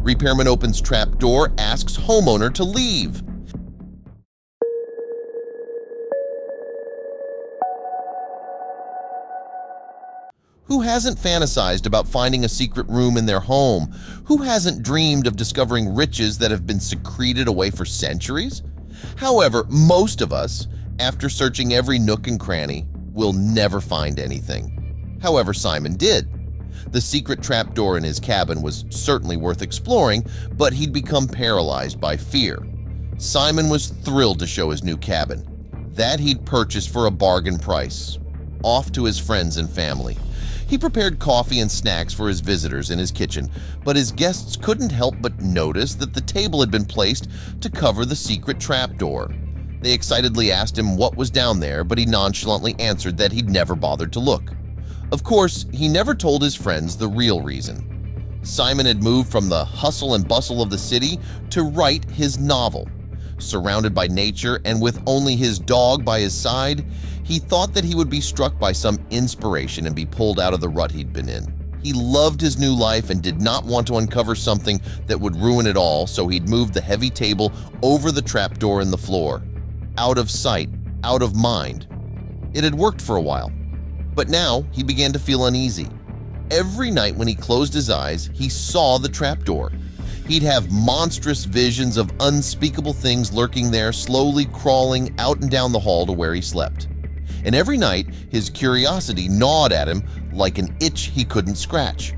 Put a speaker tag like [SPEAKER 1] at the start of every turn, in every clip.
[SPEAKER 1] Repairman opens trapdoor, asks homeowner to leave. Who hasn't fantasized about finding a secret room in their home? Who hasn't dreamed of discovering riches that have been secreted away for centuries? However, most of us, after searching every nook and cranny, will never find anything. However, Simon did. The secret trapdoor in his cabin was certainly worth exploring, but he'd become paralyzed by fear. Simon was thrilled to show his new cabin. That he'd purchased for a bargain price. Off to his friends and family. He prepared coffee and snacks for his visitors in his kitchen, but his guests couldn't help but notice that the table had been placed to cover the secret trapdoor. They excitedly asked him what was down there, but he nonchalantly answered that he'd never bothered to look. Of course, he never told his friends the real reason. Simon had moved from the hustle and bustle of the city to write his novel. Surrounded by nature and with only his dog by his side, he thought that he would be struck by some inspiration and be pulled out of the rut he'd been in. He loved his new life and did not want to uncover something that would ruin it all, so he'd moved the heavy table over the trapdoor in the floor. Out of sight, out of mind. It had worked for a while, but now he began to feel uneasy. Every night when he closed his eyes, he saw the trapdoor. He'd have monstrous visions of unspeakable things lurking there, slowly crawling out and down the hall to where he slept. And every night, his curiosity gnawed at him like an itch he couldn't scratch.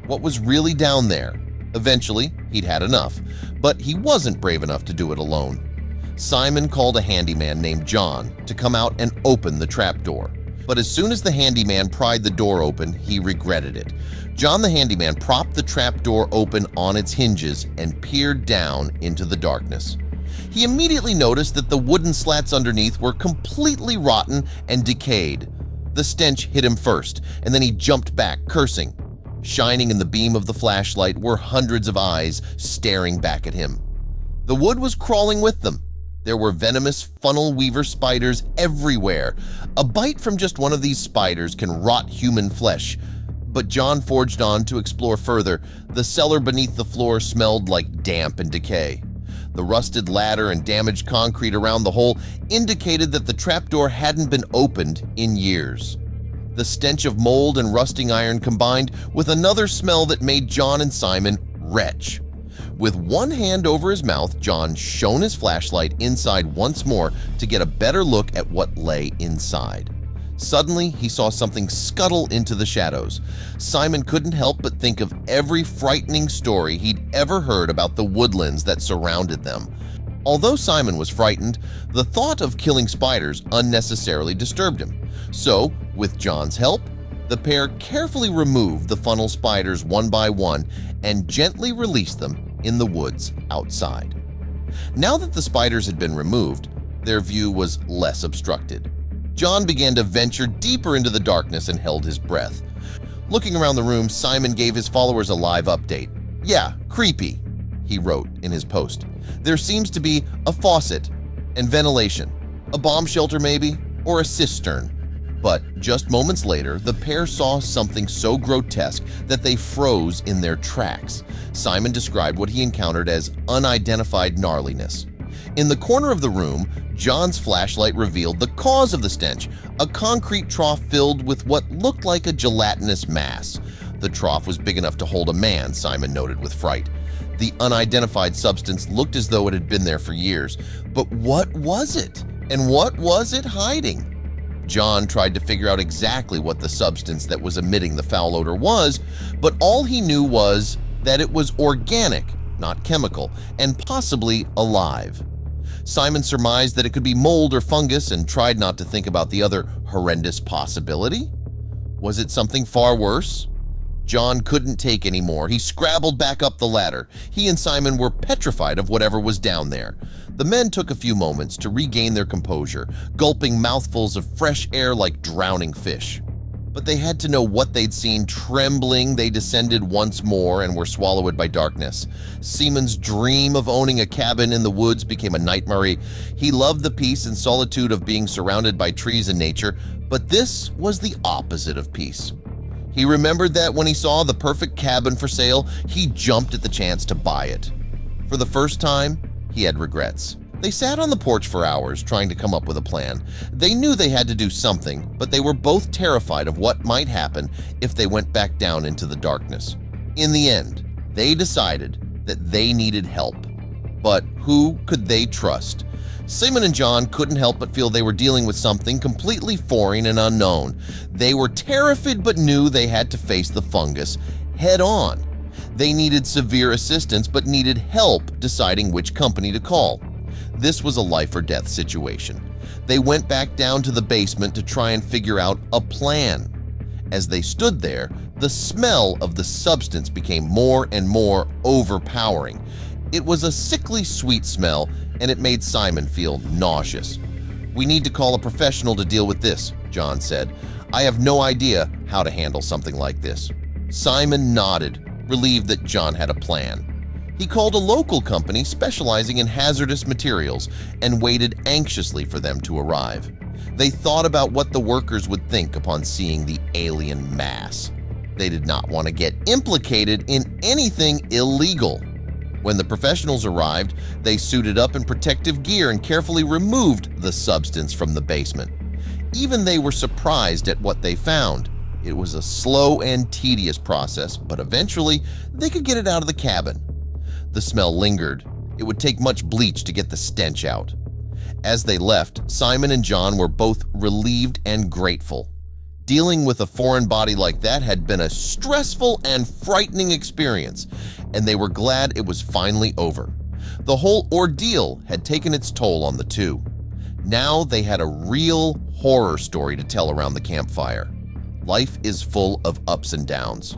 [SPEAKER 1] What was really down there? Eventually, he'd had enough, but he wasn't brave enough to do it alone. Simon called a handyman named John to come out and open the trapdoor. But as soon as the handyman pried the door open, he regretted it. John the handyman propped the trapdoor open on its hinges and peered down into the darkness. He immediately noticed that the wooden slats underneath were completely rotten and decayed. The stench hit him first, and then he jumped back, cursing. Shining in the beam of the flashlight were hundreds of eyes staring back at him. The wood was crawling with them. There were venomous funnel weaver spiders everywhere. A bite from just one of these spiders can rot human flesh. But John forged on to explore further. The cellar beneath the floor smelled like damp and decay. The rusted ladder and damaged concrete around the hole indicated that the trapdoor hadn't been opened in years. The stench of mold and rusting iron combined with another smell that made John and Simon retch. With one hand over his mouth, John shone his flashlight inside once more to get a better look at what lay inside. Suddenly, he saw something scuttle into the shadows. Simon couldn't help but think of every frightening story he'd ever heard about the woodlands that surrounded them. Although Simon was frightened, the thought of killing spiders unnecessarily disturbed him. So, with John's help, the pair carefully removed the funnel spiders one by one and gently released them in the woods outside. Now that the spiders had been removed, their view was less obstructed. John began to venture deeper into the darkness and held his breath. Looking around the room, Simon gave his followers a live update. "Yeah, creepy," he wrote in his post. "There seems to be a faucet and ventilation, a bomb shelter maybe, or a cistern." But just moments later, the pair saw something so grotesque that they froze in their tracks. Simon described what he encountered as unidentified gnarliness. In the corner of the room, John's flashlight revealed the cause of the stench, a concrete trough filled with what looked like a gelatinous mass. The trough was big enough to hold a man, Simon noted with fright. The unidentified substance looked as though it had been there for years. But what was it? And what was it hiding? John tried to figure out exactly what the substance that was emitting the foul odor was, but all he knew was that it was organic, not chemical, and possibly alive. Simon surmised that it could be mold or fungus and tried not to think about the other horrendous possibility. Was it something far worse? John couldn't take any more. He scrabbled back up the ladder. He and Simon were petrified of whatever was down there. The men took a few moments to regain their composure, gulping mouthfuls of fresh air like drowning fish. But they had to know what they'd seen. Trembling, they descended once more and were swallowed by darkness. Simon's dream of owning a cabin in the woods became a nightmare. He loved the peace and solitude of being surrounded by trees and nature, but this was the opposite of peace. He remembered that when he saw the perfect cabin for sale, he jumped at the chance to buy it. For the first time, he had regrets. They sat on the porch for hours trying to come up with a plan. They knew they had to do something, but they were both terrified of what might happen if they went back down into the darkness. In the end, they decided that they needed help. But who could they trust? Simon and John couldn't help but feel they were dealing with something completely foreign and unknown. They were terrified but knew they had to face the fungus head on. They needed severe assistance but needed help deciding which company to call. This was a life-or-death situation. They went back down to the basement to try and figure out a plan. As they stood there, the smell of the substance became more and more overpowering. It was a sickly sweet smell, and it made Simon feel nauseous. "We need to call a professional to deal with this," John said. "I have no idea how to handle something like this." Simon nodded, relieved that John had a plan. He called a local company specializing in hazardous materials and waited anxiously for them to arrive. They thought about what the workers would think upon seeing the alien mass. They did not want to get implicated in anything illegal. When the professionals arrived, they suited up in protective gear and carefully removed the substance from the basement. Even they were surprised at what they found. It was a slow and tedious process, but eventually they could get it out of the cabin. The smell lingered. It would take much bleach to get the stench out. As they left, Simon and John were both relieved and grateful. Dealing with a foreign body like that had been a stressful and frightening experience, and they were glad it was finally over. The whole ordeal had taken its toll on the two. Now they had a real horror story to tell around the campfire. Life is full of ups and downs.